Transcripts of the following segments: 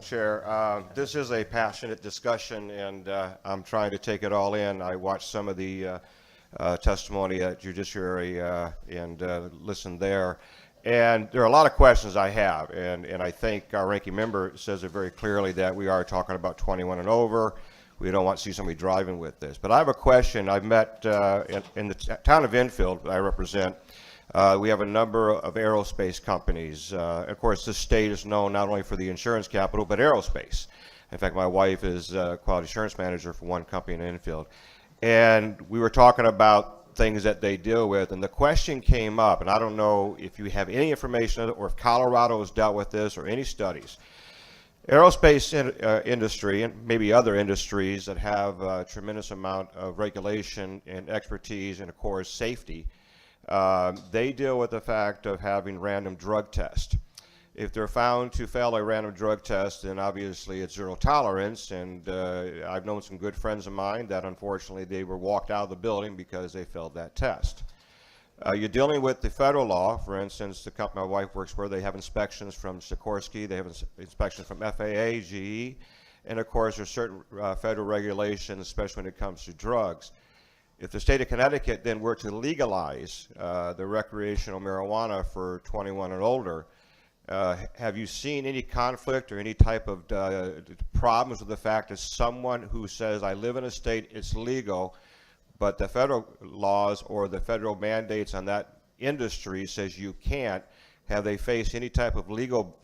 Chair. This is a passionate discussion, and I'm trying to take it all in. I watched some of the testimony at Judiciary and listened there. And there are a lot of questions I have, and I think our ranking member says it very clearly that we are talking about 21 and over. We don't want to see somebody driving with this. But I have a question. I've met in the town of Enfield that I represent. We have a number of aerospace companies. Of course, this state is known not only for the insurance capital, but aerospace. In fact, my wife is a quality assurance manager for one company in Enfield. And we were talking about things that they deal with, and the question came up, and I don't know if you have any information or if Colorado has dealt with this or any studies. Aerospace industry and maybe other industries that have a tremendous amount of regulation and expertise and, of course, safety, they deal with the fact of having random drug tests. If they're found to fail a random drug test, then obviously it's zero tolerance, and I've known some good friends of mine that unfortunately they were walked out of the building because they failed that test. You're dealing with the federal law. For instance, the company my wife works for, they have inspections from Sikorsky, they have inspections from FAA, GE, and of course there's certain federal regulations, especially when it comes to drugs. If the state of Connecticut then were to legalize the recreational marijuana for 21 and older, have you seen any conflict or any type of problems with the fact that someone who says, I live in a state, it's legal, but the federal laws or the federal mandates on that industry says you can't, have they faced any type of legal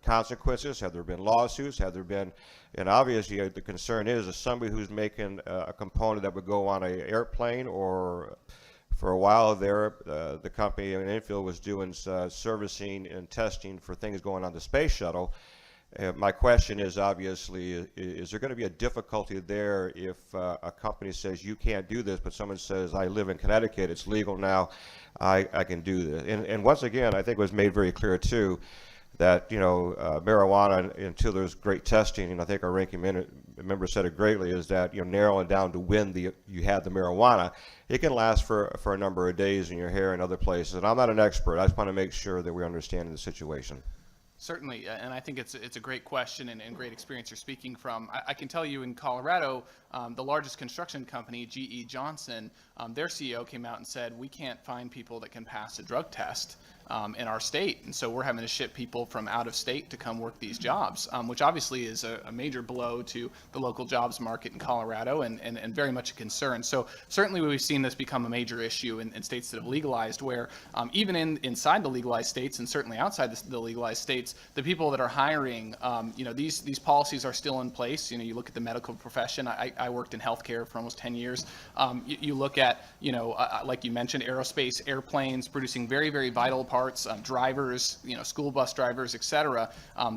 consequences? Have there been lawsuits? Have there been, and obviously the concern is somebody who's making a component that would go on an airplane, or for a while there, the company in Enfield was doing servicing and testing for things going on the space shuttle. My question is obviously, is there going to be a difficulty there if a company says you can't do this, but someone says I live in Connecticut, it's legal now, I can do this? And once again, I think it was made very clear too that marijuana, until there's great testing, and I think our ranking member said it greatly, is that narrowing down to when you had the marijuana, it can last for a number of days in your hair and other places. And I'm not an expert. I just want to make sure that we understand the situation. Certainly, and I think it's a great question and great experience you're speaking from. I can tell you in Colorado, the largest construction company, GE Johnson, their CEO came out and said, we can't find people that can pass a drug test in our state, and so we're having to ship people from out of state to come work these jobs, which obviously is a major blow to the local jobs market in Colorado and very much a concern. So certainly we've seen this become a major issue in states that have legalized, where even inside the legalized states and certainly outside the legalized states, the people that are hiring, these policies are still in place. You look at the medical profession. I worked in healthcare for almost 10 years. You look at, like you mentioned, aerospace, airplanes, producing very, very vital parts, drivers, school bus drivers, et cetera.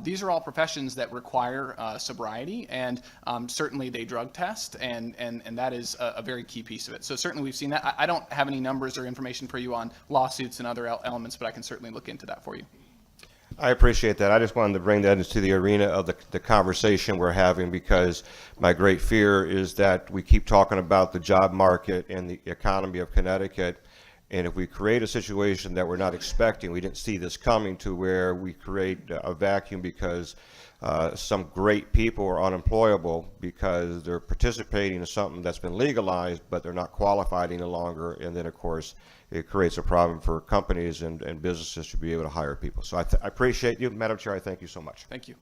These are all professions that require sobriety, and certainly they drug test, and that is a very key piece of it. So certainly we've seen that. I don't have any numbers or information for you on lawsuits and other elements, but I can certainly look into that for you. I appreciate that. I just wanted to bring that into the arena of the conversation we're having, because my great fear is that we keep talking about the job market and the economy of Connecticut, and if we create a situation that we're not expecting, we didn't see this coming, to where we create a vacuum because some great people are unemployable because they're participating in something that's been legalized, but they're not qualified any longer, and then of course it creates a problem for companies and businesses to be able to hire people. So I appreciate you, Madam Chair. I thank you so much. Thank you.